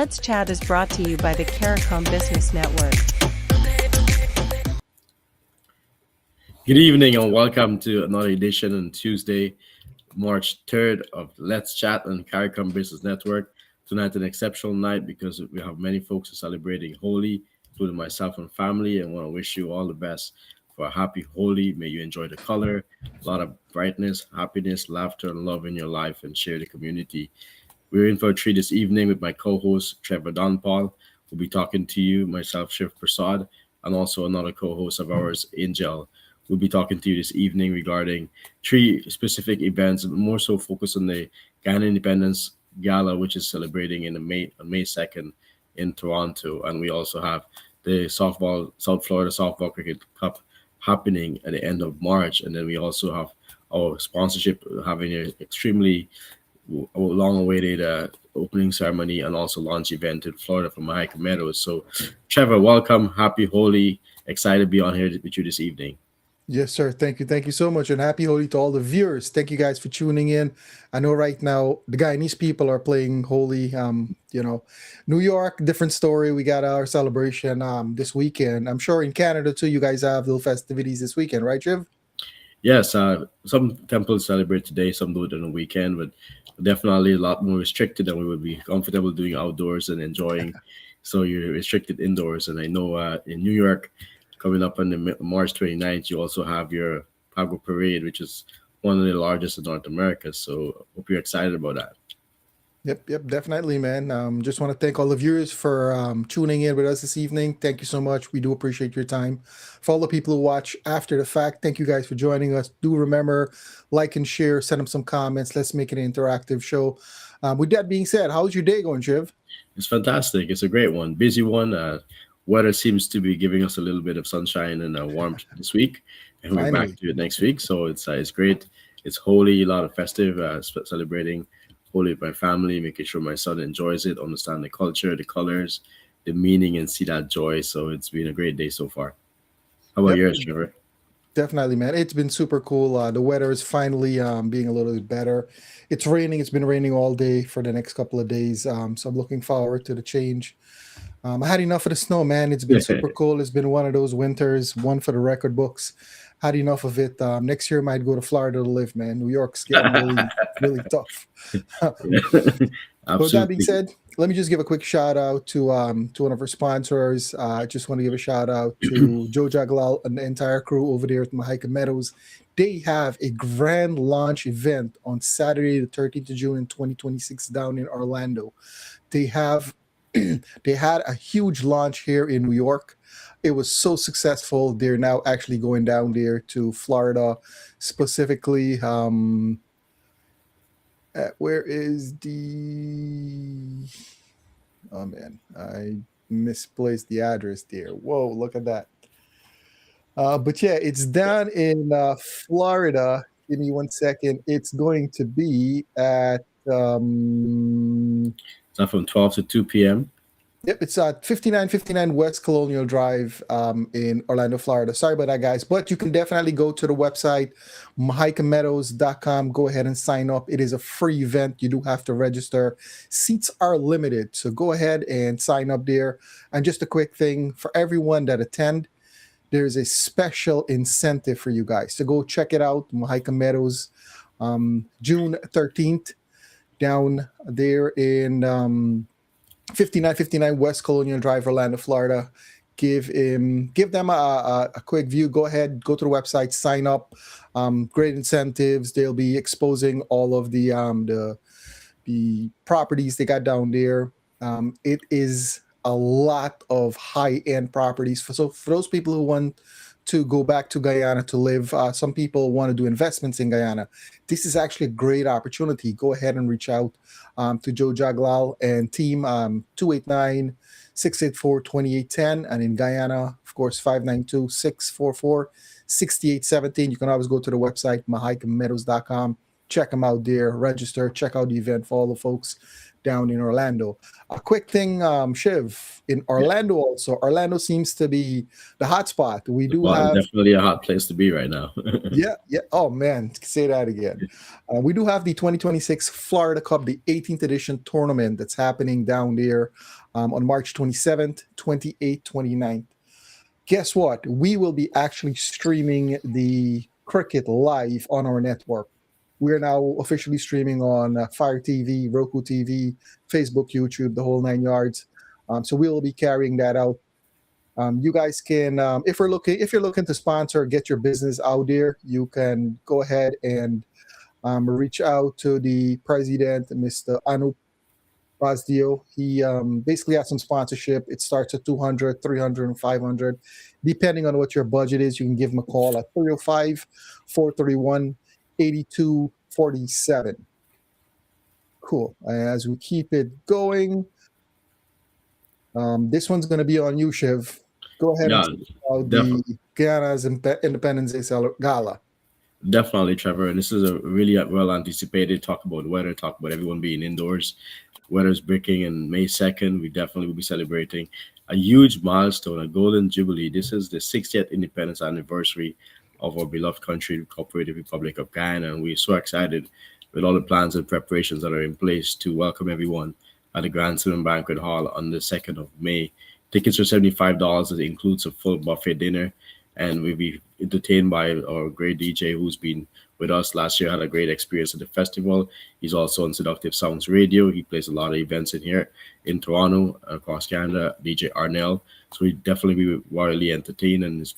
Let's Chat is brought to you by the CARICOM Business Network. Good evening and welcome to another edition on Tuesday, March 3rd of Let's Chat on CARICOM Business Network. Tonight an exceptional night because we have many folks who are celebrating Holi, including myself and family, and want to wish you all the best for a happy Holi. May you enjoy the color, a lot of brightness, happiness, laughter, and love in your life and share the community. We're in for a treat this evening with my co-host Trevor Donpaul. We'll be talking to you, myself, Shiv Prasad, and also another co-host of ours, Angel. We'll be talking to you this evening regarding three specific events, more so focused on the Guyana Independence Gala, which is celebrating on May 2nd in Toronto. And we also have the South Florida Softball Cricket Cup happening at the end of March. And then we also have our sponsorship having an extremely long-awaited opening ceremony and also launch event in Florida from Mahika Meadows. So, Trevor, welcome. Happy Holi. Excited to be on here with you this evening. Yes, sir. Thank you. Thank you so much. And happy Holi to all the viewers. Thank you guys for tuning in. I know right now the Guyanese people are playing Holi. New York, different story. We got our celebration this weekend. I'm sure in Canada too, you guys have little festivities this weekend, right, Jiv? Yes, some temples celebrate today, some do it on the weekend, but definitely a lot more restricted than we would be comfortable doing outdoors and enjoying. So you're restricted indoors. And I know in New York, coming up on the March 29th, you also have your Pago Parade, which is one of the largest in North America. So hope you're excited about that. Yep, definitely, man. Just want to thank all the viewers for tuning in with us this evening. Thank you so much. We do appreciate your time. For all the people who watch after the fact, thank you guys for joining us. Do remember, like and share, send them some comments. Let's make it an interactive show. With that being said, how's your day going, Shiv? It's fantastic. It's a great one. Busy one. Weather seems to be giving us a little bit of sunshine and warmth this week, and we're back to it next week. So it's great. It's Holi, a lot of festive, celebrating Holi with my family, making sure my son enjoys it, understand the culture, the colors, the meaning, and see that joy. So it's been a great day so far. How about yours, Trevor? Definitely, man. It's been super cool. The weather is finally being a little bit better. It's raining. It's been raining all day for the next couple of days. So I'm looking forward to the change. I had enough of the snow, man. It's been super cold. It's been one of those winters, one for the record books. Had enough of it. Next year, I might go to Florida to live, man. New York's getting really, really tough. With that being said, let me just give a quick shout out to one of our sponsors. I just want to give a shout out to Joe Jaglal and the entire crew over there at Mahika Meadows. They have a grand launch event on Saturday, the 13th of June in 2026 down in Orlando. They had a huge launch here in New York. It was so successful. They're now actually going down there to Florida, specifically. Where is the? Oh man, I misplaced the address there. Whoa, look at that. But yeah, it's down in Florida. Give me 1 second. It's going to be at. It's not from 12 to 2 p.m. Yep, it's at 5959 West Colonial Drive in Orlando, Florida. Sorry about that, guys. But you can definitely go to the website, mahikameadows.com. Go ahead and sign up. It is a free event. You do have to register. Seats are limited, so go ahead and sign up there. And just a quick thing, for everyone that attend, there's a special incentive for you guys. So go check it out, Mahika Meadows, June 13th, down there in 5959 West Colonial Drive, Orlando, Florida. Give them a quick view. Go ahead, go to the website, sign up. Great incentives. They'll be exposing all of the properties they got down there. It is a lot of high-end properties. For those people who want to go back to Guyana to live, some people want to do investments in Guyana. This is actually a great opportunity. Go ahead and reach out to Joe Jaglal and team, 289-684-2810. And in Guyana, of course, 592-644-6817. You can always go to the website, mahikameadows.com. Check them out there, register, check out the event for all the folks down in Orlando. A quick thing, Shiv, in Yeah. Orlando also, Orlando seems to be the hotspot. We do Well, have, definitely a hot place to be right now. yeah, yeah. Oh man, say that again. We do have the 2026 Florida Cup, the 18th edition tournament that's happening down there on March 27th, 28th, 29th. Guess what? We will be actually streaming the cricket live on our network. We are now officially streaming on Fire TV, Roku TV, Facebook, YouTube, the whole 9 yards. So we will be carrying that out. You guys can, if you're looking to sponsor, get your business out there, you can go ahead and reach out to the president, Mr. Anup Razdio. He basically has some sponsorship. It starts at 200, 300, and 500. Depending on what your budget is, you can give him a call at 305 431 8247. Cool. As we keep it going, this one's going to be on you, Shiv. Go ahead and Yeah, talk about definitely. the Guyana's Independence Day Gala. Definitely, Trevor. And this is a really well anticipated talk about weather, talk about everyone being indoors. Weather's breaking and May 2nd, we definitely will be celebrating a huge milestone, a golden jubilee. This is the 60th independence anniversary of our beloved country, the Cooperative Republic of Guyana. And we're so excited with all the plans and preparations that are in place to welcome everyone at the Grand Saloon Banquet Hall on the 2nd of May. Tickets are $75. It includes a full buffet dinner, and we'll be entertained by our great DJ who's been with us last year, had a great experience at the festival. He's also on Seductive Sounds Radio. He plays a lot of events in here in Toronto, across Canada, DJ Arnell. So we definitely be wildly entertained, and he's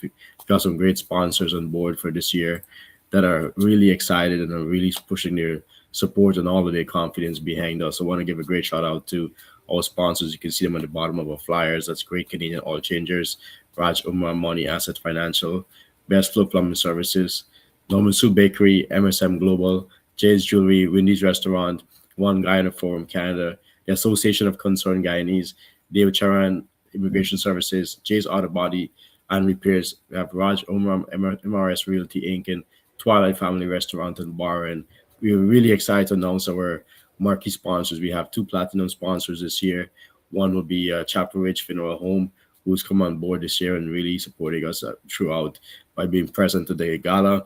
got some great sponsors on board for this year that are really excited and are really pushing their support and all of their confidence behind us. I want to give a great shout out to our sponsors. You can see them at the bottom of our flyers. That's Great Canadian Oil Changers, Raj Umar Money Asset Financial, Best Flow Plumbing Services, Norman Sue Bakery, MSM Global, Jay's Jewelry, Wendy's Restaurant, One Guyana Forum Canada, the Association of Concerned Guyanese, David Charan Immigration Services, Jay's Auto Body and Repairs. We have Raj Umar MRS Realty Inc. and Twilight Family Restaurant and Bar. And we're really excited to announce our marquee sponsors. We have two platinum sponsors this year. One will be Chapel Ridge Funeral Home, who's come on board this year and really supporting us throughout by being present at the gala,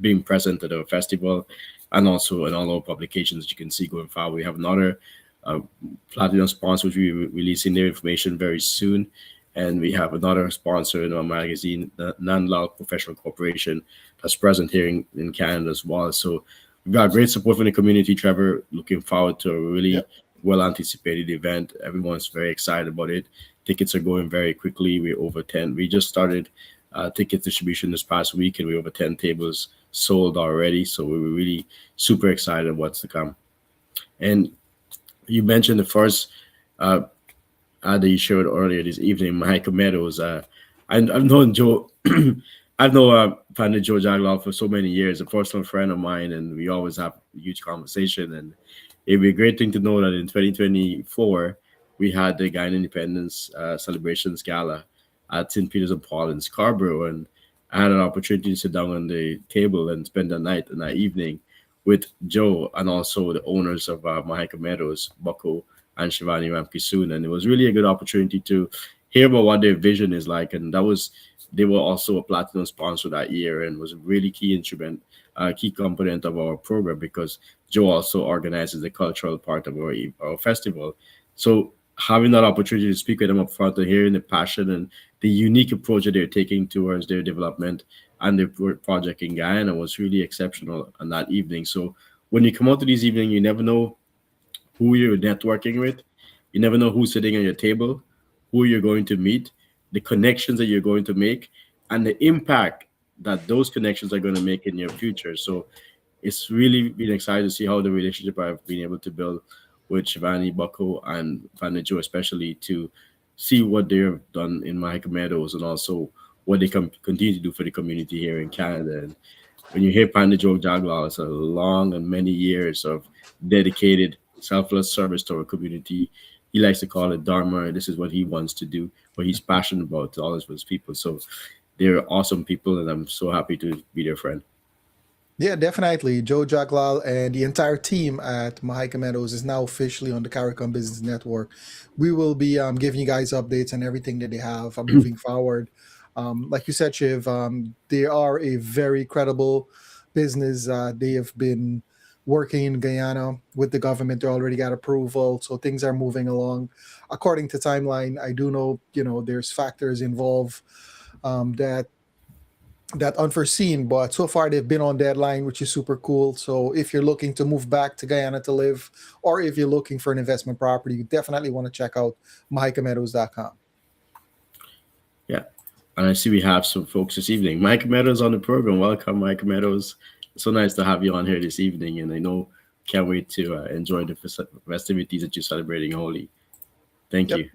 being present at the festival, and also in all our publications that you can see going forward. We have another uh, platinum sponsor, which we releasing their information very soon. And we have another sponsor in our magazine, the Nanlal Professional Corporation, that's present here in Canada as well. So we've got great support from the community, Trevor. Looking forward to a really well anticipated event. Everyone's very excited about it. Tickets are going very quickly. We're over 10. We just started ticket distribution this past week, and we're over 10 tables sold already. So we were really super excited what's to come. And you mentioned the first ad that you showed earlier this evening, Michael Meadows. I've known Joe. I've known Panda Joe Jaglal for so many years, a personal friend of mine, and we always have a huge conversation. And it'd be a great thing to know that in 2024, we had the Guyana Independence Celebrations Gala at St. Peter's and Paul in Scarborough. And I had an opportunity to sit down on the table and spend the night and that evening with Joe and also the owners of Mahika Meadows, Bucko and Shivani Ramkisoon. And it was really a good opportunity to hear about what their vision is like. And they were also a platinum sponsor that year and was a really key component of our program because Joe also organizes the cultural part of our festival. So having that opportunity to speak with them up front and hearing the passion and the unique approach that they're taking towards their development and their project in Guyana was really exceptional on that evening. So when you come out to this evening, you never know who you're networking with. You never know who's sitting on your table, who you're going to meet, the connections that you're going to make, and the impact that those connections are going to make in your future. So it's really been exciting to see how the relationship I've been able to build with Shivani, Bucko, and Panda Joe, especially to see what they've done in Mahika Meadows and also what they can continue to do for the community here in Canada. And when you hear Panda Joe Jaglal, it's a long and many years of dedicated, selfless service to our community. He likes to call it Dharma. This is what he wants to do, what he's passionate about to all of his people. So they're awesome people, and I'm so happy to be their friend. Yeah, definitely. Joe Jaglal and the entire team at Mahika Meadows is now officially on the CARICOM Business Network. We will be giving you guys updates on everything that they have moving forward. Like you said, Shiv, they are a very credible business. They have been working in Guyana with the government. They already got approval, so things are moving along according to timeline. I do know, there's factors involved that unforeseen, but so far they've been on deadline, which is super cool. So if you're looking to move back to Guyana to live, or if you're looking for an investment property, you definitely want to check out mahikameadows.com. Yeah. And I see we have some folks this evening. Mike Meadows on the program. Welcome, Mike Meadows. It's so nice to have you on here this evening. And I know can't wait to enjoy the festivities that you're celebrating Holy. Thank Yep. you.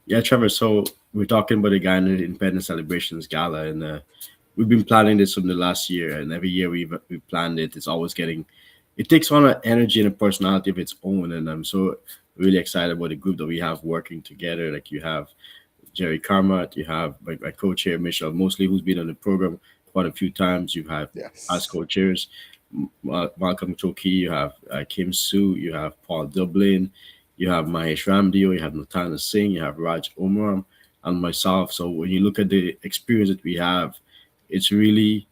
Yeah, Trevor. So we're talking about the Guyana Independence Celebrations Gala, and we've been planning this from the last year. And every year we've planned it. It's always getting, it takes on an energy and a personality of its own. And I'm so really excited about the group that we have working together. Like you have Jerry Carmot, you have my co-chair Michelle Mosley, who's been on the program quite a few times. You have as Yes. co-chairs Malcolm Choki, you have Kim Sue, you have Paul Dublin, you have Mahesh Ramdio, you have Natana Singh, you have Raj Umram, and myself. So when you look at the experience that we have, it's really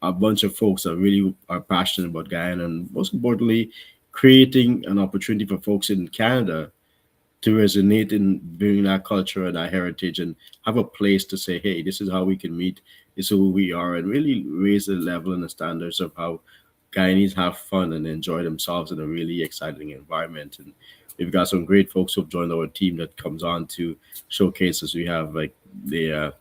a bunch of folks that really are passionate about Guyana, and most importantly, creating an opportunity for folks in Canada to resonate in bringing our culture and our heritage and have a place to say, hey, this is how we can meet, this is who we are, and really raise the level and the standards of how Guyanese have fun and enjoy themselves in a really exciting environment. And we've got some great folks who've joined our team that comes on to showcase us. We have like the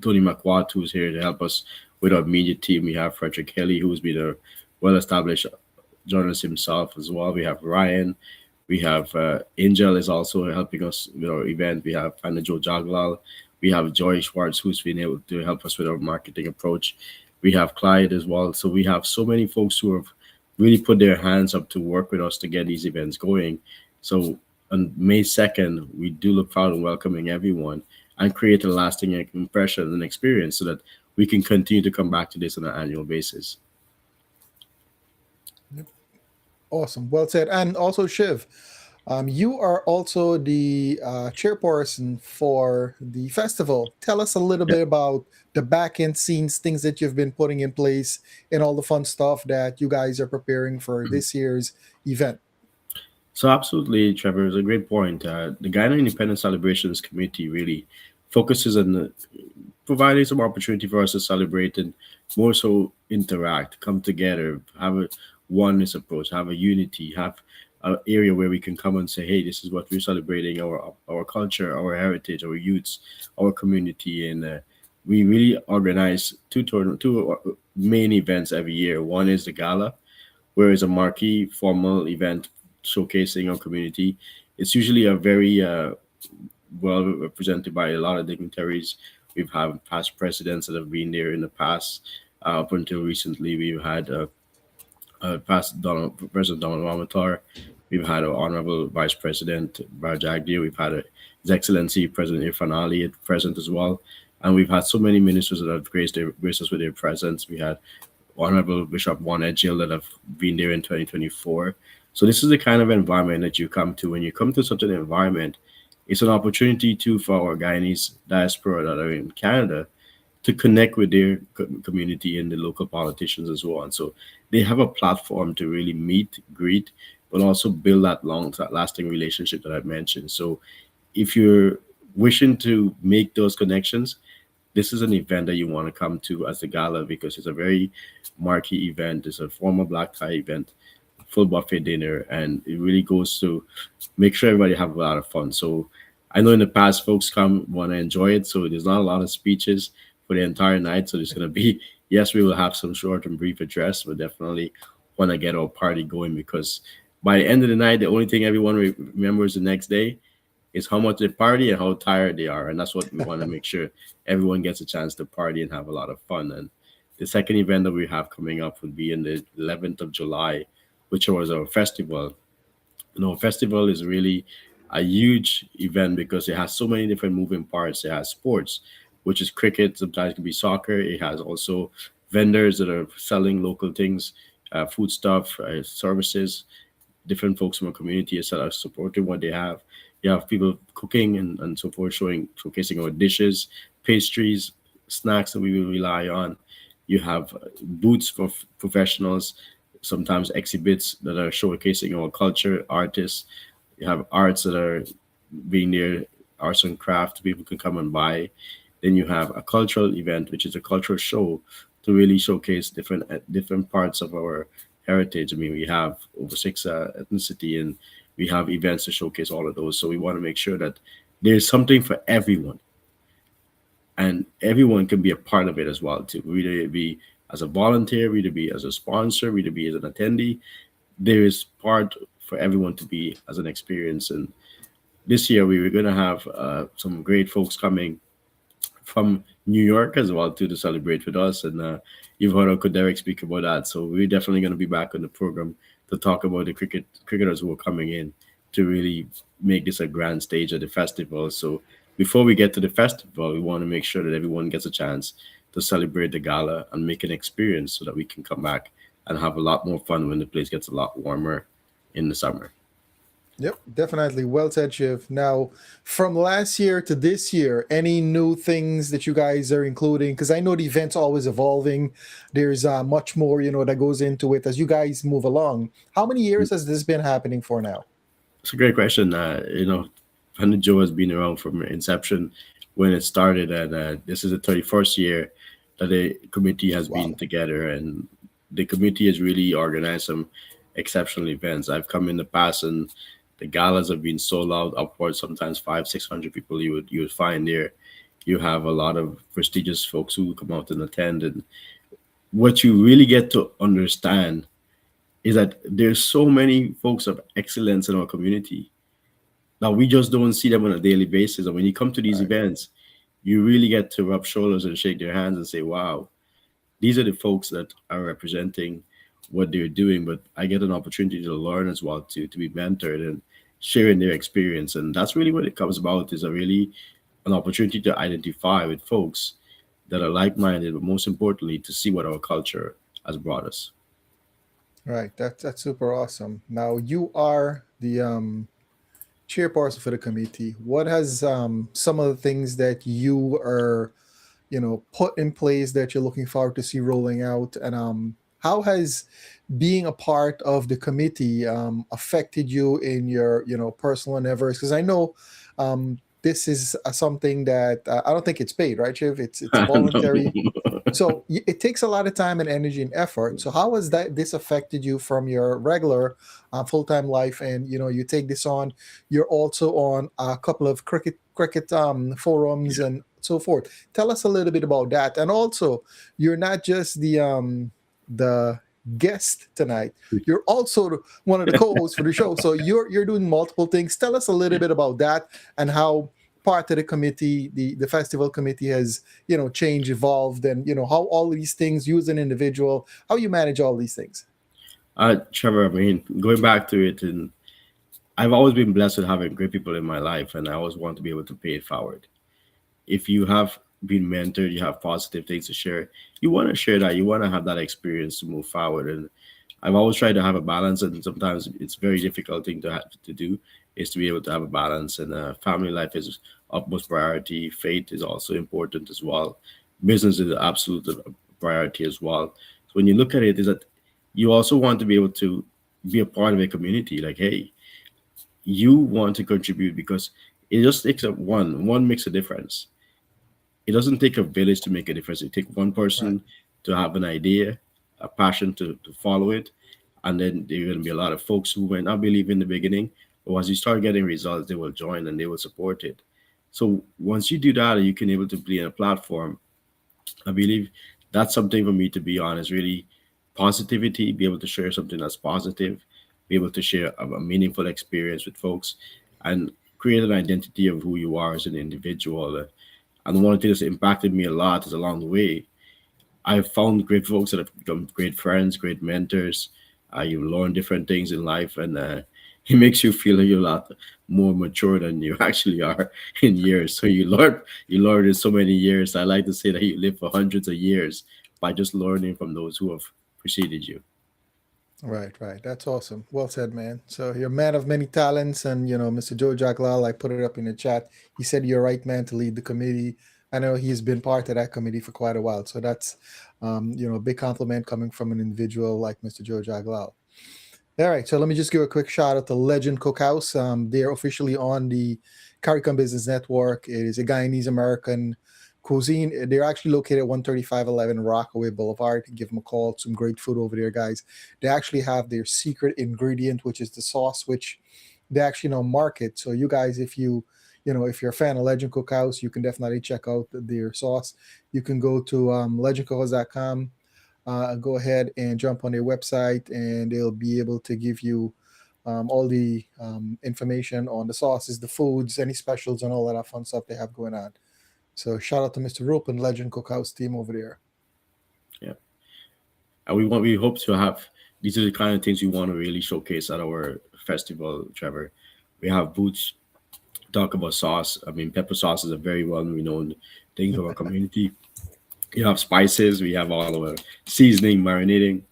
Tony McWatt, who's here to help us with our media team. We have Frederick Kelly, who's been a well established journalist himself as well. We have Ryan. We have Angel is also helping us with our event. We have Joe Jaglal. We have Joy Schwartz, who's been able to help us with our marketing approach. We have Clyde as well. So we have so many folks who have really put their hands up to work with us to get these events going. So on May 2nd, we do look forward to welcoming everyone and create a lasting impression and experience so that we can continue to come back to this on an annual basis. Awesome. Well said. And also, Shiv, you are also the chairperson for the festival. Tell us a little Yeah. bit about the back end scenes, things that you've been putting in place, and all the fun stuff that you guys are preparing for this year's event. So absolutely, Trevor, is a great point. The Guyana Independence Celebrations Committee really focuses on providing some opportunity for us to celebrate and more so interact, come together, have a oneness approach, have a unity, have an area where we can come and say, hey, this is what we're celebrating our culture, our heritage, our youths, our community, and we really organize two main events every year. One is the gala, where it's a marquee formal event showcasing our community. It's usually a very well represented by a lot of dignitaries. We've had past presidents that have been there in the past. Up until recently, we've had past President Donald Ramatar. We've had our Honorable Vice President Brad Jagdir. We've had His Excellency President Irfan Ali present as well. And we've had so many ministers that have graced us with their presence. We had Honorable Bishop Juan Edgil that have been there in 2024. So this is the kind of environment that you come to. When you come to such an environment, it's an opportunity too for our Guyanese diaspora that are in Canada to connect with their community and the local politicians as well. And so they have a platform to really meet, greet, but also build that lasting relationship that I mentioned. So if you're wishing to make those connections, this is an event that you want to come to as the gala because it's a very marquee event. It's a formal black tie event, full buffet dinner, and it really goes to make sure everybody have a lot of fun. So I know in the past folks come want to enjoy it, so there's not a lot of speeches for the entire night. So there's gonna be yes, we will have some short and brief address, but definitely want to get our party going because by the end of the night, the only thing everyone remembers the next day is how much they party and how tired they are, and that's what we want to make sure everyone gets a chance to party and have a lot of fun. And the second event that we have coming up would be in the 11th of July, which was our festival. Festival is really a huge event because it has so many different moving parts. It has sports, which is cricket, sometimes it can be soccer. It has also vendors that are selling local things, food stuff, services. Different folks from our community are supporting what they have. You have people cooking and so forth, showcasing our dishes, pastries, snacks that we will rely on. You have booths for professionals, sometimes exhibits that are showcasing our culture, artists. You have arts that are being near arts and craft people can come and buy. Then you have a cultural event, which is a cultural show to really showcase different parts of our heritage. I mean, we have over six ethnicity, and we have events to showcase all of those. So we want to make sure that there's something for everyone, and everyone can be a part of it as well too. Whether it be as a volunteer, whether it be as a sponsor, whether it be as an attendee, there is part for everyone to be as an experience. And this year we were going to have some great folks coming from New York as well too to celebrate with us. And you've heard Uncle Derek speak about that. So we're definitely going to be back on the program to talk about the cricketers who are coming in to really make this a grand stage at the festival. So before we get to the festival, we want to make sure that everyone gets a chance to celebrate the gala and make an experience so that we can come back and have a lot more fun when the place gets a lot warmer in the summer. Yep, definitely. Well said, Shiv. Now, from last year to this year, any new things that you guys are including? Because I know the event's always evolving. There's much more, that goes into it as you guys move along. How many years has this been happening for now? It's a great question. Planet Joe has been around from inception when it started, and this is the 31st year that the committee has been Wow. together, and the committee has really organized some exceptional events. I've come in the past, and the galas have been sold out, upwards sometimes 500-600 people you would find there. You have a lot of prestigious folks who come out and attend, and what you really get to understand is that there's so many folks of excellence in our community. Now we just don't see them on a daily basis. And when you come to these Right. events, you really get to rub shoulders and shake their hands and say, wow, these are the folks that are representing what they're doing. But I get an opportunity to learn as well, to be mentored and sharing their experience. And that's really what it comes about, is a really an opportunity to identify with folks that are like-minded, but most importantly, to see what our culture has brought us. Right. That's super awesome. Now you are the chairperson for the committee. What has some of the things that you are, put in place that you're looking forward to see rolling out, and how has being a part of the committee affected you in your, personal endeavors? Because I know this is something that I don't think it's paid, right, Shiv? It's voluntary. No. So it takes a lot of time and energy and effort. So how has that this affected you from your regular full-time life? And you take this on. You're also on a couple of cricket forums Yeah. and so forth. Tell us a little bit about that. And also, you're not just the guest tonight. You're also one of the co-hosts for the show. So you're doing multiple things. Tell us a little bit about that and how part of the committee, the festival committee has, changed, evolved, and how all these things, you as an individual, how you manage all these things. Trevor, I mean, going back to it, and I've always been blessed with having great people in my life, and I always want to be able to pay it forward. If you have been mentored, you have positive things to share, you want to share that. You want to have that experience to move forward. And I've always tried to have a balance, and sometimes it's very difficult thing to have to do is to be able to have a balance. And family life is utmost priority. Faith is also important as well. Business is an absolute priority as well. So when you look at it, is that you also want to be able to be a part of a community. Like, hey, you want to contribute because it just takes a one makes a difference. It doesn't take a village to make a difference. It takes one Right. person to have an idea, a passion to follow it, and then there are going to be a lot of folks who might not believe in the beginning, but once you start getting results, they will join and they will support it. So once you do that, and you can able to be in a platform, I believe that's something for me, to be honest, really positivity, be able to share something that's positive, be able to share a meaningful experience with folks, and create an identity of who you are as an individual. And one of the things that impacted me a lot is along the way, I've found great folks that have become great friends, great mentors. You learn different things in life, and it makes you feel like you're a lot more mature than you actually are in years. So you learn in so many years. I like to say that you live for hundreds of years by just learning from those who have preceded you. Right, right. That's awesome. Well said, man. So you're a man of many talents, and Mr. Joe Jacklal, I put it up in the chat. He said you're right man to lead the committee. I know he's been part of that committee for quite a while, so that's a big compliment coming from an individual like Mr. Joe Jacklal. All right, so let me just give a quick shout out to Legend Cookhouse. They're officially on the CARICOM Business Network. It is a Guyanese American cuisine. They're actually located at 13511 Rockaway Boulevard. Give them a call. Some great food over there, guys. They actually have their secret ingredient, which is the sauce, which they actually market. So you guys, if if you're a fan of Legend Cookhouse, you can definitely check out their sauce. You can go to legendcookhouse.com. Go ahead and jump on their website, and they'll be able to give you all the information on the sauces, the foods, any specials, and all that fun stuff they have going on. So shout out to Mr. Rope and Legend Cookhouse team over there. Yeah, and we hope to have, these are the kind of things we want to really showcase at our festival, Trevor. We have booths talk about sauce. I mean, pepper sauce is a very well renowned thing of our community. You have spices, we have all our seasoning, marinating.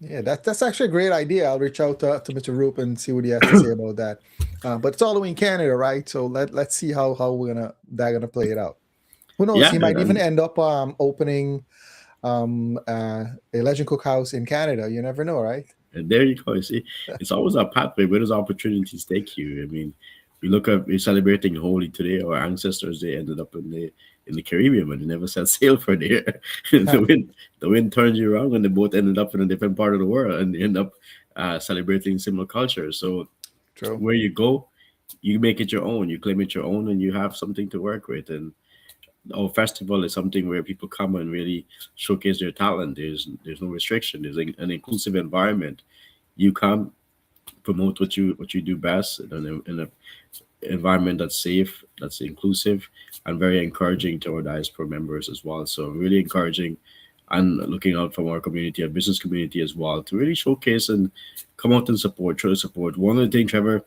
Yeah, that's actually a great idea. I'll reach out to Mr. Roop and see what he has to say about that. But it's all the way in Canada, right? So let's see how they're gonna play it out. Who knows? Yeah, He might even and end up opening a Legend Cookhouse in Canada. You never know, right? there you go. You see, it's always a pathway. Where does opportunities take you? I mean, we're celebrating Holy today. Our ancestors, they ended up in the Caribbean, but they never set sail for there. The wind turns you around, and they both ended up in a different part of the world, and they end up celebrating similar cultures. So True. where you go, you make it your own. You claim it your own, and you have something to work with. And our festival is something where people come and really showcase their talent. There's no restriction. There's an inclusive environment. You come, promote what you do best in a environment that's safe, that's inclusive, and very encouraging to our diaspora members as well. So really encouraging and looking out from our community, our business community as well, to really showcase and come out and support, show support. One of the things, Trevor,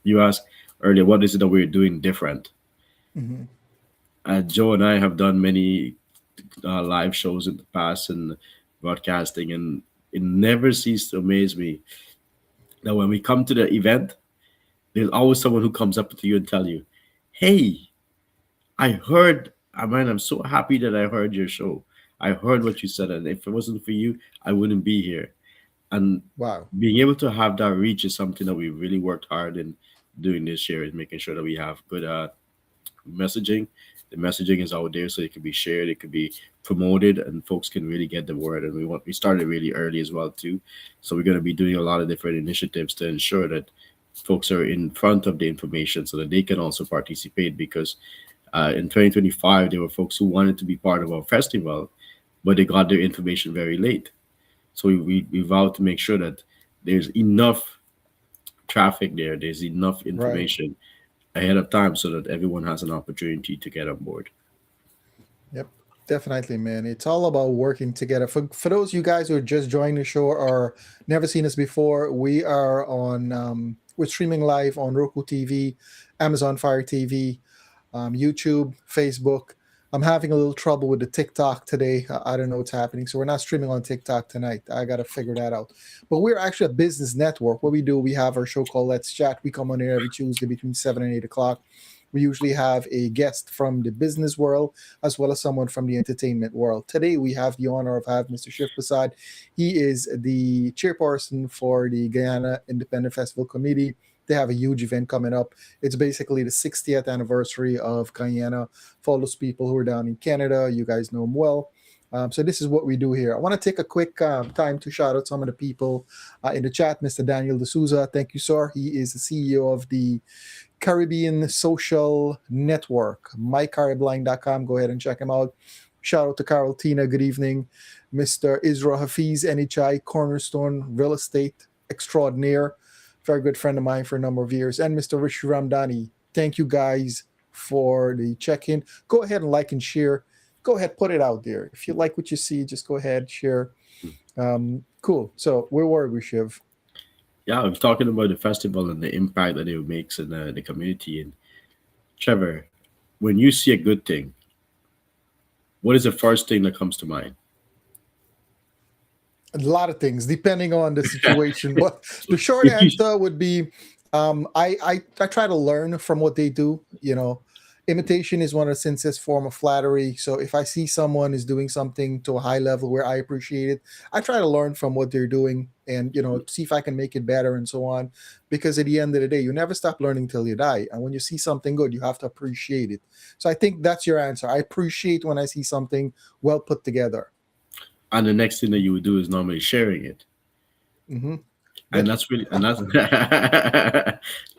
you asked earlier, what is it that we're doing different? Mm-hmm. Joe and I have done many live shows in the past and broadcasting, and it never ceases to amaze me that when we come to the event, there's always someone who comes up to you and tell you, "Hey, I heard. I mean, I'm so happy that I heard your show. I heard what you said, and if it wasn't for you, I wouldn't be here." And Wow. being able to have that reach is something that we really worked hard in doing this year, is making sure that we have good messaging. The messaging is out there, so it can be shared, it could be promoted, and folks can really get the word. And we started really early as well too, so we're going to be doing a lot of different initiatives to ensure that folks are in front of the information so that they can also participate. Because in 2025, there were folks who wanted to be part of our festival, but they got their information very late. So we vowed to make sure that there's enough traffic there, there's enough information ahead of time so that everyone has an opportunity to get on board. Yep, definitely, man. It's all about working together. For those of you guys who are just joining the show or never seen us before, we are on we're streaming live on Roku TV, Amazon Fire TV, YouTube, Facebook. I'm having a little trouble with the TikTok today. I don't know what's happening. So we're not streaming on TikTok tonight. I got to figure that out. But we're actually a business network. What we do, we have our show called Let's Chat. We come on here every Tuesday between 7 and 8 o'clock. We usually have a guest from the business world as well as someone from the entertainment world. Today, we have the honor of having Mr. Shiv Prasad. He is the chairperson for the Guyana Independence Festival Committee. They have a huge event coming up. It's basically the 60th anniversary of Guyana. For all those people who are down in Canada, you guys know them well. So this is what we do here. I want to take a quick time to shout out some of the people in the chat. Mr. Daniel D'Souza, thank you, sir. He is the CEO of the Caribbean Social Network, mycaribline.com. Go ahead and check him out. Shout out to Carol Tina. Good evening. Mr. Israel Hafiz, NHI, Cornerstone Real Estate Extraordinaire. Very good friend of mine for a number of years. And Mr. Rishi Ramdani. Thank you guys for the check-in. Go ahead and like and share. Go ahead, put it out there. If you like what you see, just go ahead, share. Cool. So where were we, Shiv? Yeah, I was talking about the festival and the impact that it makes in the community. And Trevor, when you see a good thing, what is the first thing that comes to mind? A lot of things depending on the situation, but the short If you answer would be I try to learn from what they do. Imitation is one of the sincerest form of flattery. So if I see someone is doing something to a high level where I appreciate it, I try to learn from what they're doing and see if I can make it better and so on. Because at the end of the day, you never stop learning till you die. And when you see something good, you have to appreciate it. So I think that's your answer. I appreciate when I see something well put together. and the next thing that you would do is normally sharing it, Hmm. and Yep. that's really and that's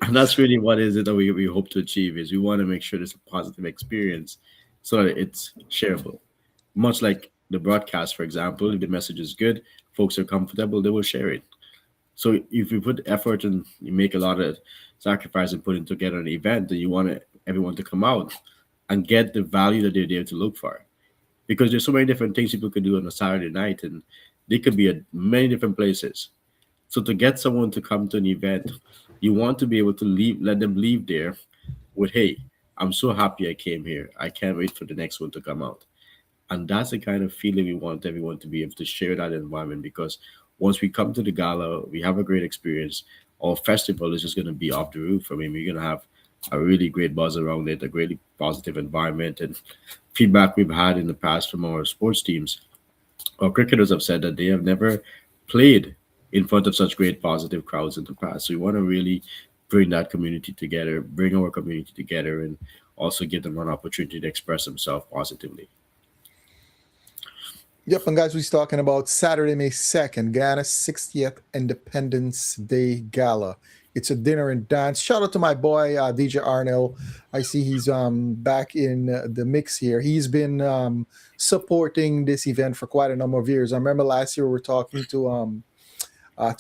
and that's really what is it that we hope to achieve is we want to make sure there's a positive experience so that it's shareable, much like the broadcast, for example. If the message is good, folks are comfortable, they will share it. So if you put effort and you make a lot of sacrifice and putting together an event, then you want everyone to come out and get the value that they're there to look for, because there's so many different things people could do on a Saturday night, and they could be at many different places. So to get someone to come to an event, you want to be able to leave, let them leave there with, "Hey, I'm so happy I came here. I can't wait for the next one to come out." And that's the kind of feeling we want everyone to be able to share that environment, because once we come to the gala, we have a great experience. Our festival is just going to be off the roof. I mean, we're going to have a really great buzz around it, a really positive environment. And feedback we've had in the past from our sports teams, our cricketers have said that they have never played in front of such great positive crowds in the past. So we want to really bring that community together, bring our community together, and also give them an opportunity to express themselves positively. Yep, and guys, we're talking about Saturday, May 2nd, Guyana's 60th Independence Day Gala. It's a dinner and dance. Shout out to my boy DJ Arnell. I see he's back in the mix here. He's been supporting this event for quite a number of years. I remember last year we were talking to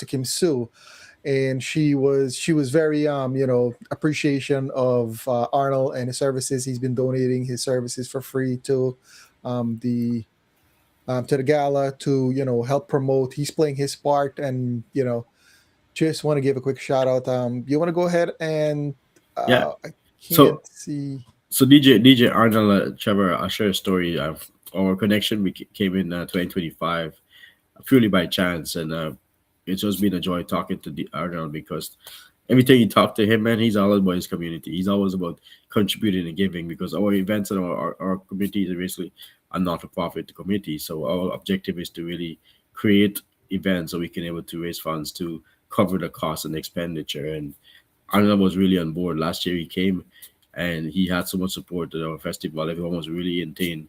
Kim Sue, and she was very appreciation of Arnold and his services. He's been donating his services for free the to the gala to help promote. He's playing his part, and just want to give a quick shout out. You want to go ahead and Yeah. I can't So see. So DJ Arnold, Trevor, I'll share a story. Our connection came in 2025 purely by chance, and it's just been a joy talking to Arnold, because every time you talk to him, man, he's all about his community. He's always about contributing and giving, because our events and our community is basically a not-for-profit committee. So our objective is to really create events so we can able to raise funds to cover the cost and expenditure. And Arnold was really on board. Last year he came and he had so much support at our festival. Everyone was really entertained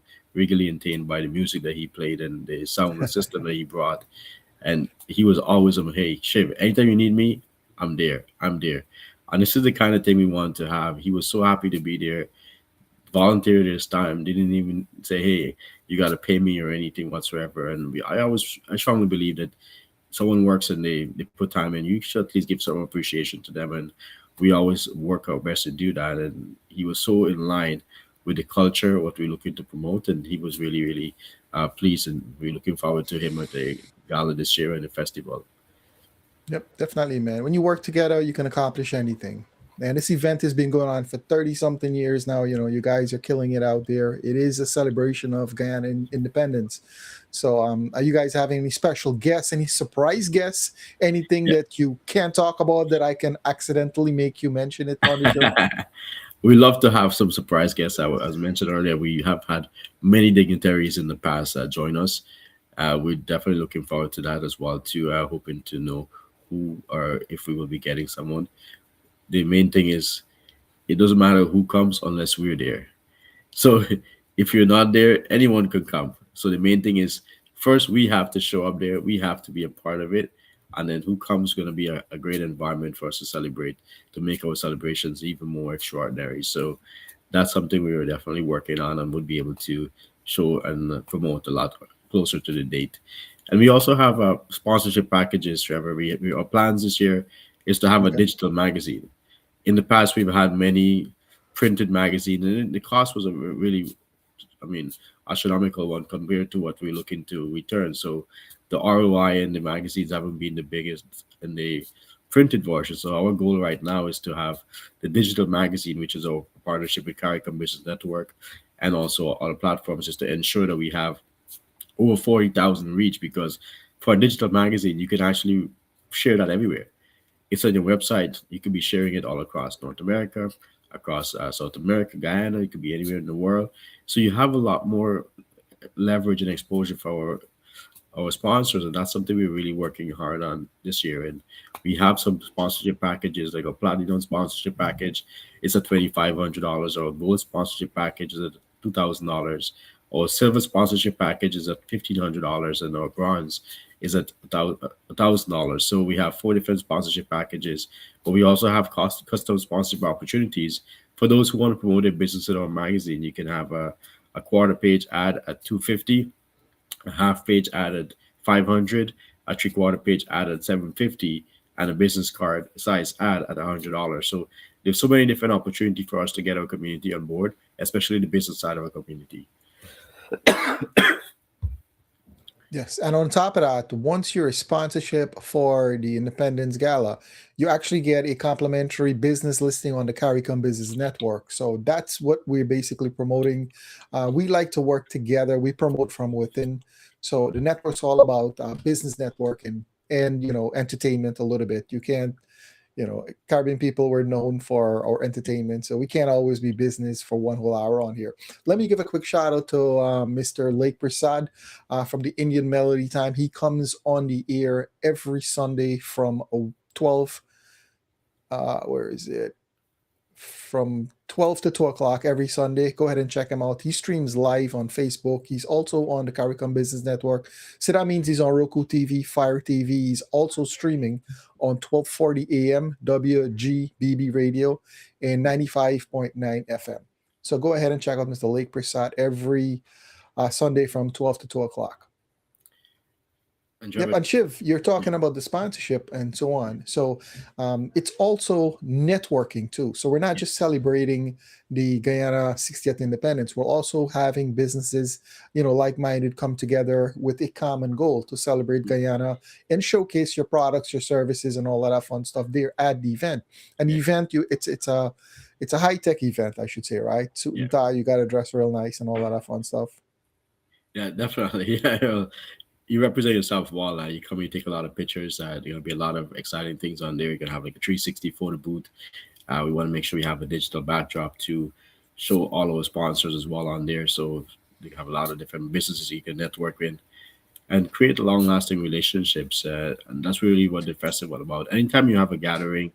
by the music that he played and the sound system that he brought. And he was always on, "Hey, Shiv, anytime you need me, I'm there. I'm there." And this is the kind of thing we want to have. He was so happy to be there, volunteered his time, didn't even say, "Hey, you got to pay me" or anything whatsoever. And I strongly believe that someone works and they put time in, you should at least give some appreciation to them. And we always work our best to do that. And he was so in line with the culture, what we're looking to promote. And he was really, really pleased. And we're looking forward to him at the gala this year and the festival. Yep, definitely, man. When you work together, you can accomplish anything. And this event has been going on for 30 something years now. You guys are killing it out there. It is a celebration of Guyana independence. So, are you guys having any special guests, any surprise guests, anything that you can't talk about that I can accidentally make you mention it on the show? We love to have some surprise guests. As mentioned earlier, we have had many dignitaries in the past join us. We're definitely looking forward to that as well, too. Hoping to know who or if we will be getting someone. The main thing is it doesn't matter who comes unless we're there. So if you're not there, anyone can come. So the main thing is first we have to show up there. We have to be a part of it. And then who comes going to be a great environment for us to celebrate, to make our celebrations even more extraordinary. So that's something we are definitely working on and would be able to show and promote a lot closer to the date. And we also have sponsorship packages, Trevor. Our plans this year is to have a Okay. digital magazine. In the past, we've had many printed magazines, and the cost was a really, I mean, astronomical one compared to what we're looking to return. So the ROI in the magazines haven't been the biggest in the printed version. So our goal right now is to have the digital magazine, which is our partnership with CARICOM Business Network, and also other platforms, just to ensure that we have over 40,000 reach. Because for a digital magazine, you can actually share that everywhere. It's on your website. You could be sharing it all across North America, across South America, Guyana. It could be anywhere in the world. So you have a lot more leverage and exposure for our sponsors, and that's something we're really working hard on this year. And we have some sponsorship packages, like a platinum sponsorship package. It's at $2,500. Or a gold sponsorship package is at $2,000. Or silver sponsorship package is at $1,500, and our bronze is at $1,000. So we have four different sponsorship packages, but we also have custom sponsorship opportunities for those who want to promote their business in our magazine. You can have a quarter page ad at 250, a half page ad at 500, a three-quarter page ad at 750, and a business card size ad at $100. So there's so many different opportunities for us to get our community on board, especially the business side of our community. Yes, and on top of that, once you're a sponsorship for the Independence Gala, you actually get a complimentary business listing on the CARICOM Business Network. So that's what we're basically promoting. We like to work together. We promote from within. So the network's all about business networking and entertainment a little bit. You can't Caribbean people were known for our entertainment, so we can't always be business for one whole hour on here. Let me give a quick shout out to Mr. Lake Prasad from the Indian Melody Time. He comes on the air every Sunday from 12. Where is it? From 12 to 2 o'clock every Sunday. Go ahead and check him out. He streams live on Facebook. He's also on the CARICOM Business Network. So that means he's on Roku TV, Fire TV. He's also streaming on 1240 AM WGBB Radio and 95.9 FM. So go ahead and check out Mr. Lake Prasad every Sunday from 12 to 2 o'clock. Yep, and Shiv, you're talking about the sponsorship and so on. So it's also networking too. So we're not just celebrating the Guyana 60th independence. We're also having businesses, like-minded come together with a common goal to celebrate Guyana and showcase your products, your services, and all of that fun stuff there at the event. And the event, it's a high-tech event, I should say, right? Suit and tie, you got to dress real nice and all of that fun stuff. Yeah, definitely. Yeah, you represent yourself well. You come, you take a lot of pictures. There's gonna be a lot of exciting things on there. You're gonna have like a 360 photo booth. We want to make sure we have a digital backdrop to show all our sponsors as well on there. So you have a lot of different businesses you can network with and create long-lasting relationships. And that's really what the festival about. Anytime you have a gathering,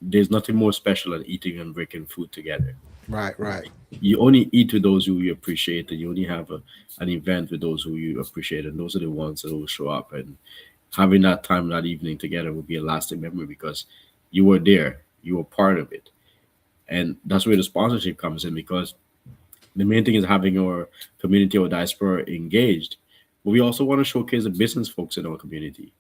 there's nothing more special than eating and breaking food together. Right. You only eat with those who you appreciate, and you only have an event with those who you appreciate, and those are the ones that will show up. And having that time that evening together will be a lasting memory because you were there, you were part of it. And that's where the sponsorship comes in, because the main thing is having our community or diaspora engaged, but we also want to showcase the business folks in our community.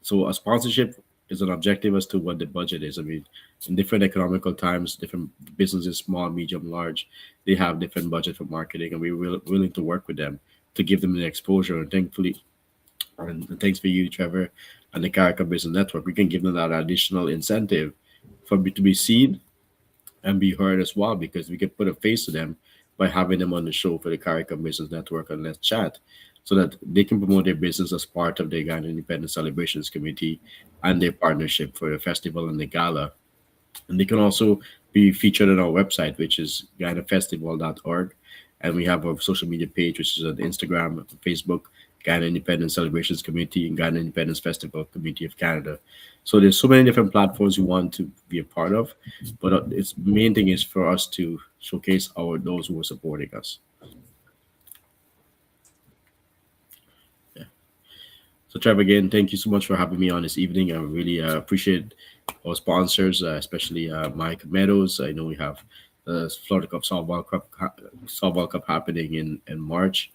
So a sponsorship is an objective as to what the budget is. I mean, in different economical times, different businesses, small, medium, large, they have different budget for marketing, and we're willing to work with them to give them the exposure. And thankfully, and thanks for you, Trevor, and the CARICOM Business Network, we can give them that additional incentive to be seen and be heard as well, because we can put a face to them by having them on the show for the CARICOM Business Network and Let's Chat, so that they can promote their business as part of the Guyana Independence Celebrations Committee and their partnership for the festival and the gala. And they can also be featured on our website, which is guyanafestival.org. And we have a social media page, which is on Instagram, Facebook, Guyana Independence Celebrations Committee, and Guyana Independence Festival Committee of Canada. So there's so many different platforms we want to be a part of, but its main thing is for us to showcase those who are supporting us. So, Trevor, again, thank you so much for having me on this evening. I really appreciate our sponsors, especially Mike Meadows. I know we have the Florida Cup Softball Cup happening in March,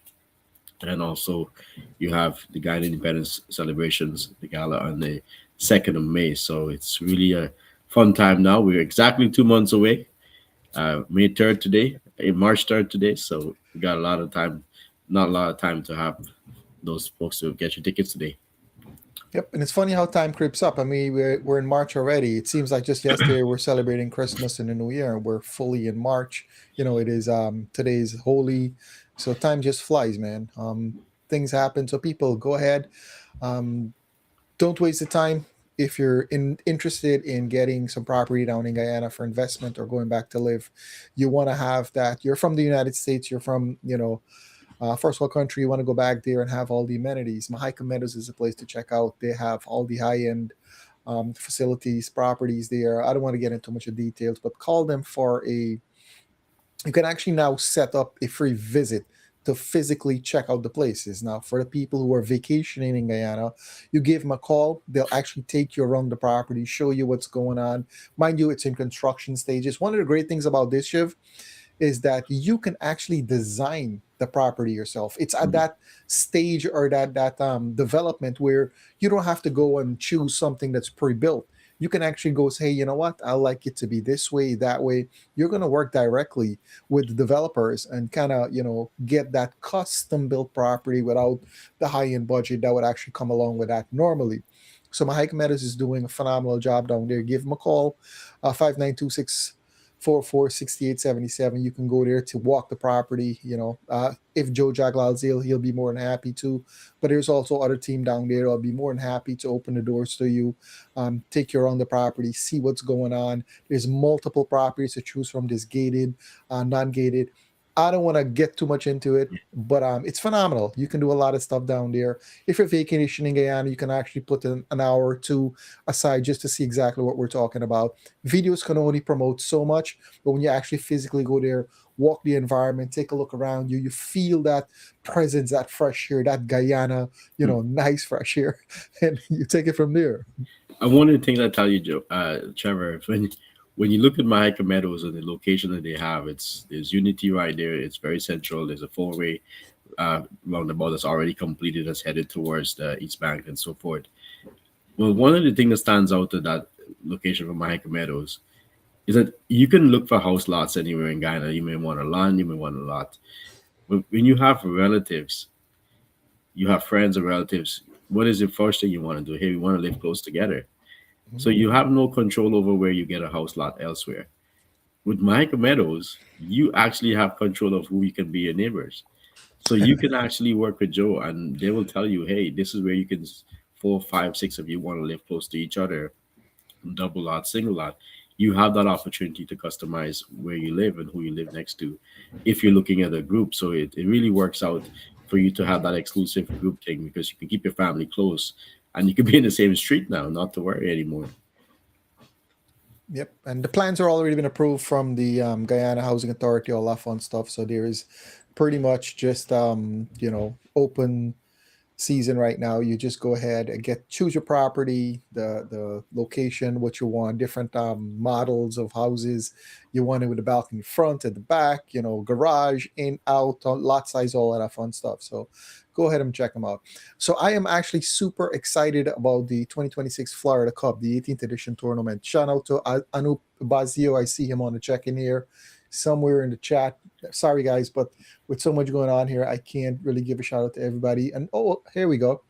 and also you have the Guyana Independence celebrations, the gala on the 2nd of May. So it's really a fun time now. We're exactly 2 months away. May 3rd today, March 3rd today. So we got a lot of time, not a lot of time to have those folks to get your tickets today. Yep, and it's funny how time creeps up. I mean, we're in March already. It seems like just yesterday we're celebrating Christmas and the New Year, and we're fully in March. It is today's holy, so time just flies, man. Things happen, so people go ahead. Um, don't waste the time. If you're interested in getting some property down in Guyana for investment or going back to live, you want to have that. You're from the United States. You're from first world country. You want to go back there and have all the amenities. Mahika Meadows is a place to check out. They have all the high end facilities, properties there. I don't want to get into much of details, but call them for a. You can actually now set up a free visit to physically check out the places. Now, for the people who are vacationing in Guyana, you give them a call. They'll actually take you around the property, show you what's going on. Mind you, it's in construction stages. One of the great things about this, Shiv, is that you can actually design the property yourself. It's at Mhm. that stage or that development where you don't have to go and choose something that's pre-built. You can actually go say, hey, you know what? I like it to be this way, that way. You're going to work directly with the developers and kind of, get that custom built property without the high end budget that would actually come along with that normally. So Mahike Meadows is doing a phenomenal job down there. Give them a call, 5926 446877. You can go there to walk the property. If Joe Jaglal's ill, he'll be more than happy to. But there's also other team down there. I'll be more than happy to open the doors to you, take you around the property, see what's going on. There's multiple properties to choose from. There's gated, non-gated. I don't want to get too much into it, but it's phenomenal. You can do a lot of stuff down there. If you're vacationing in Guyana, you can actually put in an hour or two aside just to see exactly what we're talking about. Videos can only promote so much, but when you actually physically go there, walk the environment, take a look around you, you feel that presence, that fresh air, that Guyana, nice fresh air, and you take it from there. And one of the things I tell you, Joe, Trevor, when you look at Mahika Meadows and the location that they have, there's Unity right there. It's very central. There's a four-way roundabout that's already completed, that's headed towards the East Bank and so forth. Well, one of the things that stands out to that location for Mahika Meadows is that you can look for house lots anywhere in Guyana. You may want a land, you may want a lot. But when you have relatives, you have friends or relatives, what is the first thing you want to do? Hey, we want to live close together. So Mhm. you have no control over where you get a house lot elsewhere. With Mahika Meadows, you actually have control of who you can be your neighbors. So you can actually work with Joe and they will tell you, hey, this is where you can, four, five, six of you want to live close to each other, double lot, single lot. You have that opportunity to customize where you live and who you live next to if you're looking at a group. So it really works out for you to have that exclusive group thing because you can keep your family close and you can be in the same street now, not to worry anymore. Yep, and the plans are already been approved from the Guyana Housing Authority, all that fun stuff. So there is pretty much just open season right now. You just go ahead and choose your property, the location, what you want, different models of houses. You want it with the balcony front at the back, garage, in, out, lot size, all of that fun stuff. So go ahead and check them out. So I am actually super excited about the 2026 Florida Cup, the 18th edition tournament. Shout out to Anup Bazio. I see him on the check-in here somewhere in the chat. Sorry guys, but with so much going on here, I can't really give a shout out to everybody. And oh, here we go.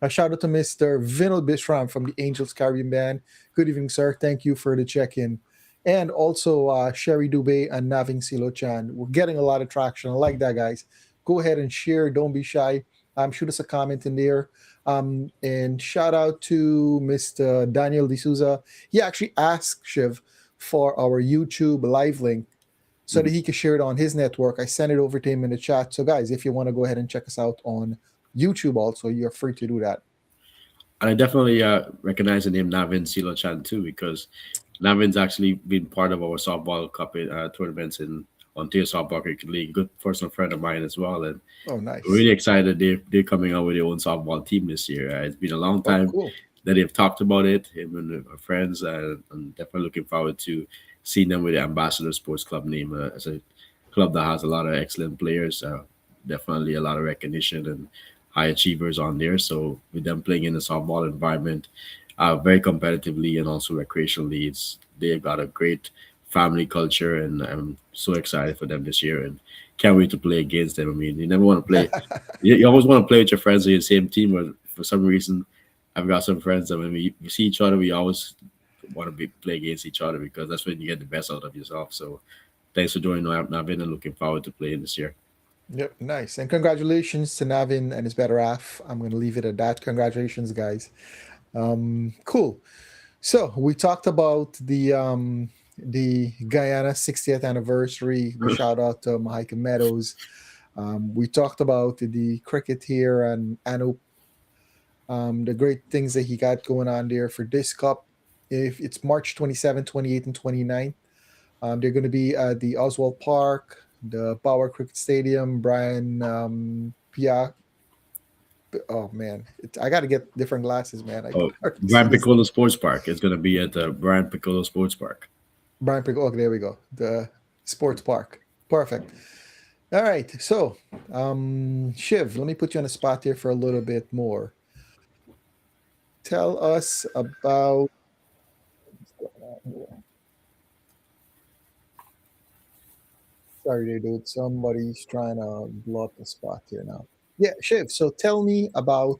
A shout out to Mr. Vinod Bishram from the Angels Caribbean Band. Good evening, sir. Thank you for the check-in. And also Sherry Dubé and Naving Silo Chan. We're getting a lot of traction. I like that, guys. Go ahead and share. Don't be shy. Shoot us a comment in there. And shout out to Mr. Daniel D'Souza. He actually asked Shiv for our YouTube live link so that Mhm. he could share it on his network. I sent it over to him in the chat. So, guys, if you want to go ahead and check us out on YouTube, also, you're free to do that. And I definitely recognize the name Navin Silochan too because Navin's actually been part of our softball cup tournaments in Ontario Softball Cricket League. Good personal friend of mine as well, and Oh, we're nice. really excited they're coming out with their own softball team this year. It's been a long Oh, time cool. that they've talked about it. Him and our friends, I'm definitely looking forward to seeing them with the Ambassador Sports Club name as a club that has a lot of excellent players. Definitely a lot of recognition and high achievers on there. So with them playing in the softball environment, very competitively and also recreationally, they've got a great family culture, and I'm so excited for them this year and can't wait to play against them. I mean, you never want to play. You always want to play with your friends on your same team, but for some reason, I've got some friends that when we see each other, we always want to play against each other because that's when you get the best out of yourself. So thanks for joining, Navin, and looking forward to playing this year. Yep, nice. And congratulations to Navin and his better half. I'm going to leave it at that. Congratulations, guys. Cool. So we talked about the Guyana 60th anniversary. We shout out to Mahika Meadows. We talked about the cricket here and Anup, the great things that he got going on there for this cup. If it's March 27, 28, and 29, they're going to be at the Oswald Park, the Bauer Cricket Stadium, Brian Pia. Oh man, I got to get different glasses, man. I can Oh, hardly see Brian this. Piccolo Sports Park. It's going to be at the Brian Piccolo Sports Park. Brian Pick. Okay, there we go. The sports park. Perfect. All right. So, Shiv, let me put you on the spot here for a little bit more. Tell us about. What's going on here? Sorry, there, dude. Somebody's trying to blow up the spot here now. Yeah, Shiv. So tell me about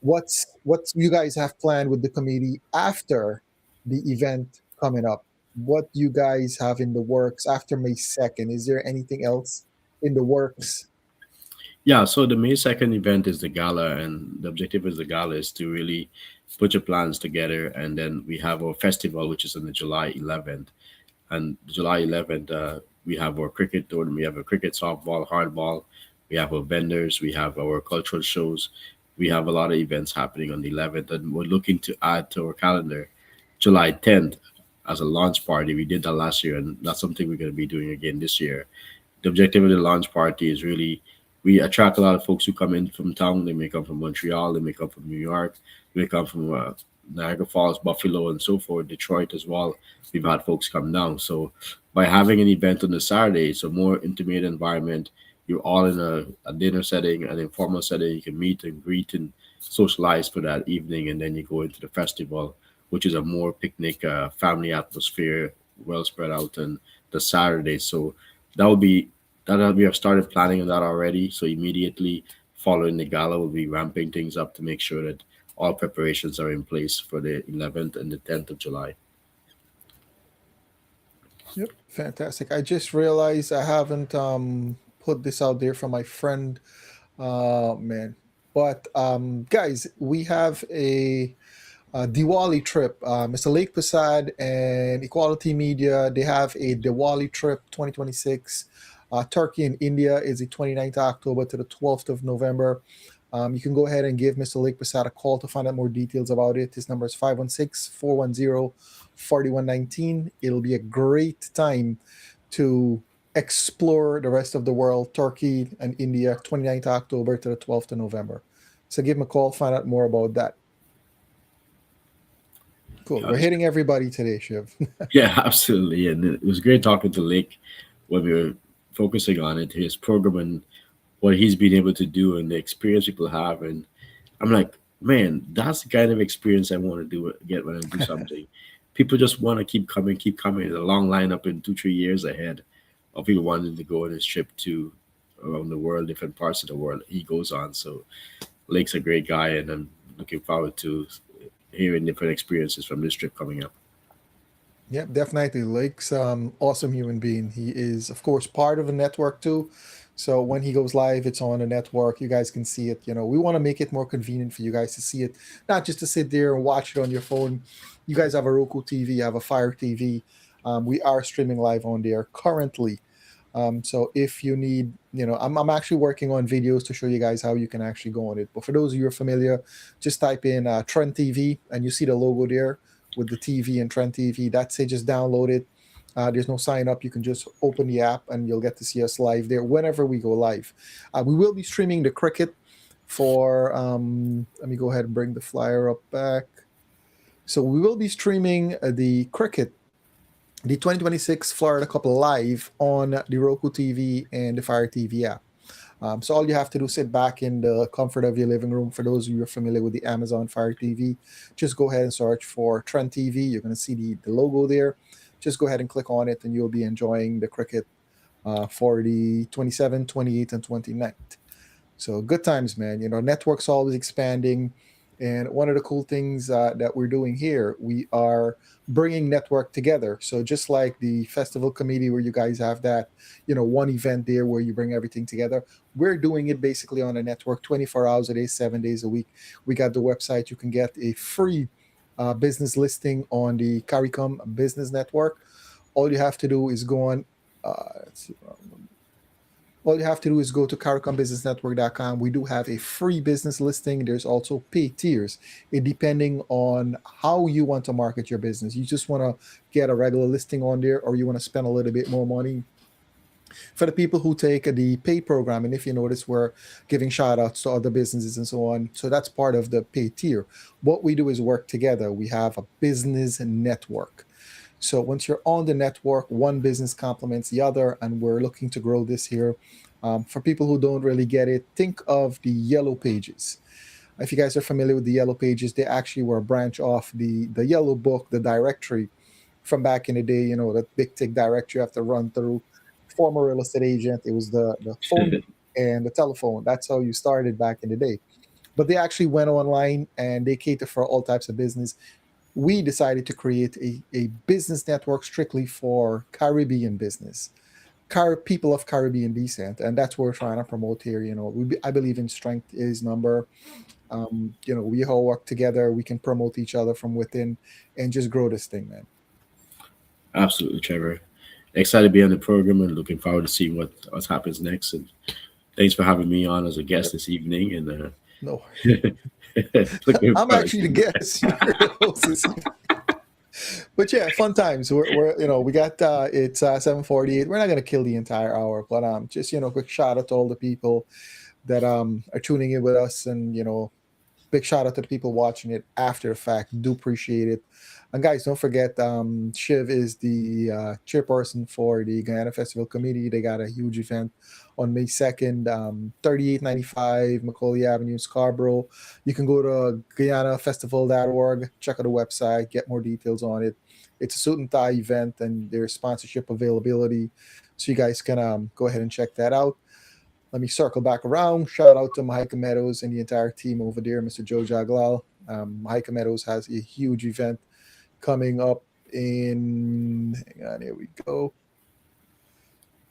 what's you guys have planned with the committee after the event coming up. What you guys have in the works after May 2nd? Is there anything else in the works? Yeah, so the May 2nd event is the gala, and the objective is the gala is to really put your plans together. And then we have our festival, which is on the July 11th. And July 11th, we have our cricket tournament. We have a cricket, softball, hardball. We have our vendors. We have our cultural shows. We have a lot of events happening on the 11th, and we're looking to add to our calendar July 10th as a launch party. We did that last year, and that's something we're going to be doing again this year. The objective of the launch party is really we attract a lot of folks who come in from town. They may come from Montreal, they may come from New York, they may come from Niagara Falls, Buffalo, and so forth, Detroit as well. We've had folks come down. So by having an event on the Saturday, it's a more intimate environment. You're all in a dinner setting, an informal setting. You can meet and greet and socialize for that evening, and then you go into the festival, which is a more picnic, family atmosphere, well spread out on the Saturday. So that will be that we have started planning on that already. So immediately following the gala, we'll be ramping things up to make sure that all preparations are in place for the 11th and the 10th of July. Yep, fantastic. I just realized I haven't put this out there for my friend. Man, but guys, we have a Diwali trip. Mr. Lake Prasad and Equality Media, they have a Diwali trip 2026. Turkey and India is the 29th of October to the 12th of November. You can go ahead and give Mr. Lake Prasad a call to find out more details about it. His number is 516-410-4119. It'll be a great time to explore the rest of the world, Turkey and India, 29th of October to the 12th of November. So give him a call, find out more about that. Cool. Yeah, We're hitting everybody today, Shiv. yeah, absolutely. And it was great talking to Lake when we were focusing on it, his program and what he's been able to do and the experience people have. And I'm like, man, that's the kind of experience I want to get when I do something. People just want to keep coming. There's a long lineup in 2, 3 years ahead of people wanting to go on his trip to around the world, different parts of the world he goes on. So Lake's a great guy, and I'm looking forward to hearing different experiences from this trip coming up. Yep, definitely. Lake's awesome human being. He is, of course, part of the network too. So when he goes live, it's on the network. You guys can see it. We want to make it more convenient for you guys to see it, not just to sit there and watch it on your phone. You guys have a Roku TV, you have a Fire TV. We are streaming live on there currently. So if you need, I'm actually working on videos to show you guys how you can actually go on it. But for those of you who are familiar, just type in Trend TV and you see the logo there with the TV and Trend TV. That's it. Just download it. There's no sign up. You can just open the app and you'll get to see us live there whenever we go live. We will be streaming the cricket for, let me go ahead and bring the flyer up back. So we will be streaming the cricket, the 2026 Florida Cup live on the Roku TV and the Fire TV app. So all you have to do is sit back in the comfort of your living room. For those of you who are familiar with the Amazon Fire TV, just go ahead and search for Trend TV. You're going to see the logo there. Just go ahead and click on it and you'll be enjoying the cricket for the 27th, 28th, and 29th. So good times, man. Network's always expanding. And one of the cool things that we're doing here, we are bringing network together. So just like the festival committee, where you guys have that, one event there where you bring everything together, we're doing it basically on a network, 24 hours a day, 7 days a week. We got the website. You can get a free business listing on the CARICOM Business Network. All you have to do is go on. Let's see, all you have to do is go to CARICOMBusinessNetwork.com. We do have a free business listing. There's also pay tiers, it depending on how you want to market your business. You just want to get a regular listing on there, or you want to spend a little bit more money. For the people who take the pay program, and if you notice, we're giving shout outs to other businesses and so on. So that's part of the pay tier. What we do is work together. We have a business network. So once you're on the network, one business complements the other, and we're looking to grow this here. For people who don't really get it, think of the yellow pages. If you guys are familiar with the yellow pages, they actually were a branch off the yellow book, the directory from back in the day. That big tick directory you have to run through. Former real estate agent, it was the phone book and the telephone. That's how you started back in the day. But they actually went online and they cater for all types of business. We decided to create a business network strictly for Caribbean business, people of Caribbean descent, and that's what we're trying to promote here. I believe in strength is number. We all work together. We can promote each other from within and just grow this thing, man. Absolutely, Trevor. Excited to be on the program and looking forward to seeing what happens next. And thanks for having me on as a guest this evening. And No, looking I'm forward actually the to guest. You're the host this evening. But yeah, fun times. We're we got it's 7:48. We're not gonna kill the entire hour, but just quick shout out to all the people that are tuning in with us, and big shout out to the people watching it after the fact. Do appreciate it. And guys, don't forget, Shiv is the chairperson for the Guyana Festival Committee. They got a huge event on May 2nd, 3895 Macaulay Avenue, Scarborough. You can go to guyanafestival.org, check out the website, get more details on it. It's a suit and tie event, and there's sponsorship availability. So you guys can go ahead and check that out. Let me circle back around. Shout out to Mahika Meadows and the entire team over there, Mr. Joe Jaglal. Mahika Meadows has a huge event coming up hang on, here we go.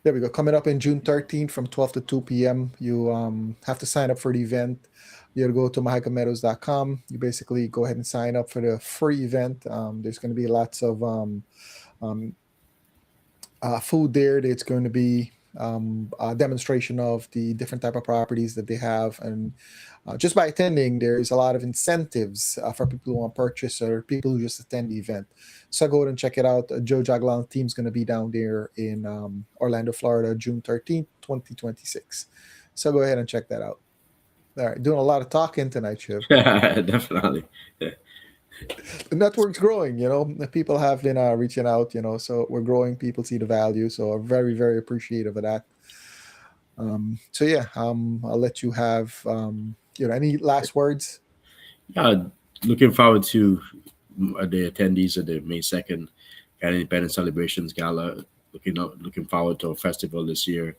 There we go. Coming up in June 13th from 12 to 2 p.m. You have to sign up for the event. You have to go to mahikameadows.com. You basically go ahead and sign up for the free event. There's going to be lots of food there. It's going to be a demonstration of the different type of properties that they have, and just by attending, there is a lot of incentives for people who want to purchase or people who just attend the event. So go ahead and check it out. Joe Jaglan team's going to be down there in Orlando, Florida, June 13th, 2026. So go ahead and check that out. All right, doing a lot of talking tonight, Shiv. definitely. The network's growing. People have been reaching out. So we're growing. People see the value, so I'm very, very appreciative of that. So yeah, I'll let you have any last words. Yeah, looking forward to the attendees of the May 2nd Independence Celebrations Gala. Looking forward to a festival this year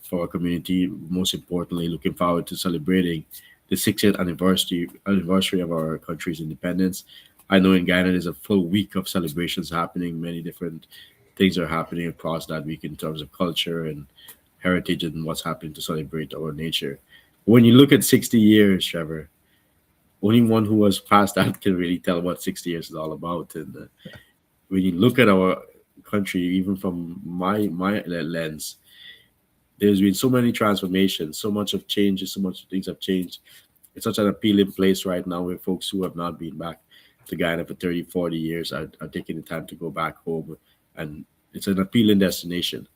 for our community. Most importantly, looking forward to celebrating the 60th anniversary of our country's independence. I know in Guyana there's a full week of celebrations happening. Many different things are happening across that week in terms of culture and heritage and what's happening to celebrate our nature. When you look at 60 years, Trevor, only one who was past that can really tell what 60 years is all about. And when you look at our country, even from my lens, there's been so many transformations, so much of changes, so much things have changed. It's such an appealing place right now where folks who have not been back to Guyana for 30, 40 years are taking the time to go back home. And it's an appealing destination.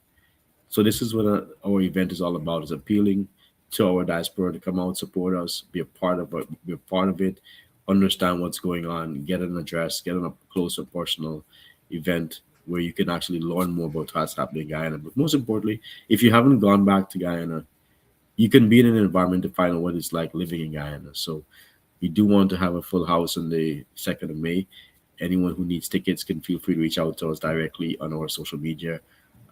So this is what our event is all about: is appealing to our diaspora to come out, support us, be a part of it, understand what's going on, get an address, get on a close and personal event where you can actually learn more about what's happening in Guyana. But most importantly, if you haven't gone back to Guyana, you can be in an environment to find out what it's like living in Guyana. So we do want to have a full house on the 2nd of May. Anyone who needs tickets can feel free to reach out to us directly on our social media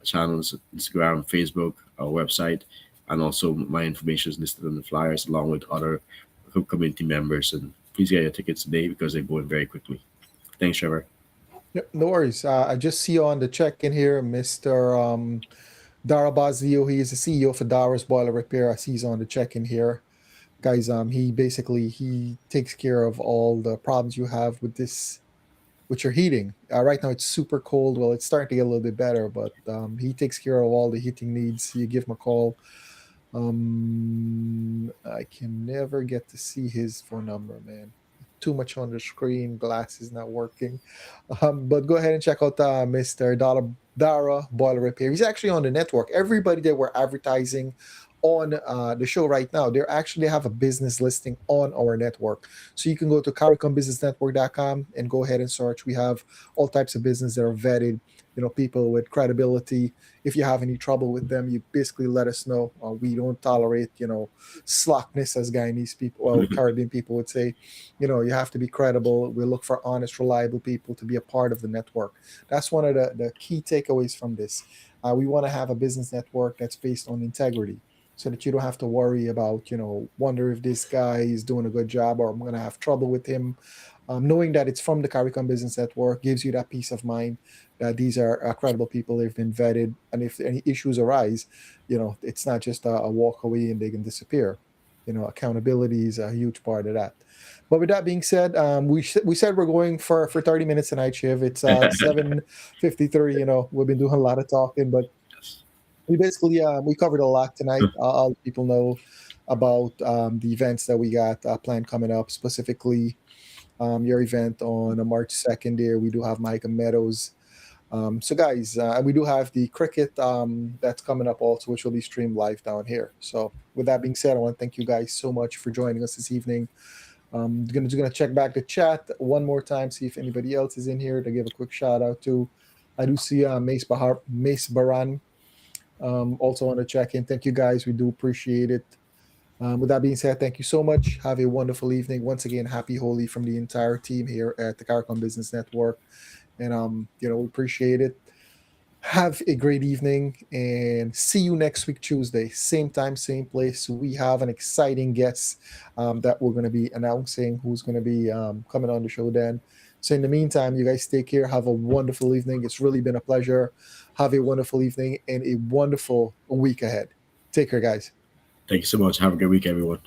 channels, Instagram, Facebook, our website, and also my information is listed on the flyers along with other community members and please get your tickets today because they're going very quickly. Thanks, Trevor. Yep, no worries. I just see on the check-in here, Mr. Dara Bazio. He is the CEO for Dara's Boiler Repair. I see he's on the check-in here. Guys, he takes care of all the problems you have with your heating. Right now it's super cold. Well, it's starting to get a little bit better, but he takes care of all the heating needs. You give him a call. I can never get to see his phone number, man. Too much on the screen. Glass is not working. But go ahead and check out Mr. Dara Boiler Repair. He's actually on the network. Everybody that we're advertising on the show right now, they actually have a business listing on our network. So you can go to CaricomBusinessNetwork.com and go ahead and search. We have all types of business that are vetted, people with credibility. If you have any trouble with them, you basically let us know. We don't tolerate, slackness, as Guyanese people, well, Caribbean people would say. You have to be credible. We look for honest, reliable people to be a part of the network. That's one of the key takeaways from this. We want to have a business network that's based on integrity, so that you don't have to worry about, wonder if this guy is doing a good job or I'm going to have trouble with him. Knowing that it's from the CARICOM Business Network gives you that peace of mind that these are credible people. They've been vetted. And if any issues arise, it's not just a walk away and they can disappear. Accountability is a huge part of that. But with that being said, we said we're going for 30 minutes tonight, Shiv. It's 7:53. We've been doing a lot of talking, but we basically we covered a lot tonight. I'll let people know about the events that we got planned coming up, specifically your event on March 2nd. There we do have Micah Meadows. So guys, we do have the cricket that's coming up also, which will be streamed live down here. So with that being said, I want to thank you guys so much for joining us this evening. Gonna check back the chat one more time, see if anybody else is in here to give a quick shout out to. I do see Mace Baran also want to check in. Thank you guys. We do appreciate it. With that being said, thank you so much. Have a wonderful evening. Once again, happy Holi from the entire team here at the CARICOM Business Network. And, we appreciate it. Have a great evening and see you next week, Tuesday. Same time, same place. We have an exciting guest that we're going to be announcing who's going to be coming on the show then. So in the meantime, you guys take care. Have a wonderful evening. It's really been a pleasure. Have a wonderful evening and a wonderful week ahead. Take care, guys. Thank you so much. Have a good week, everyone.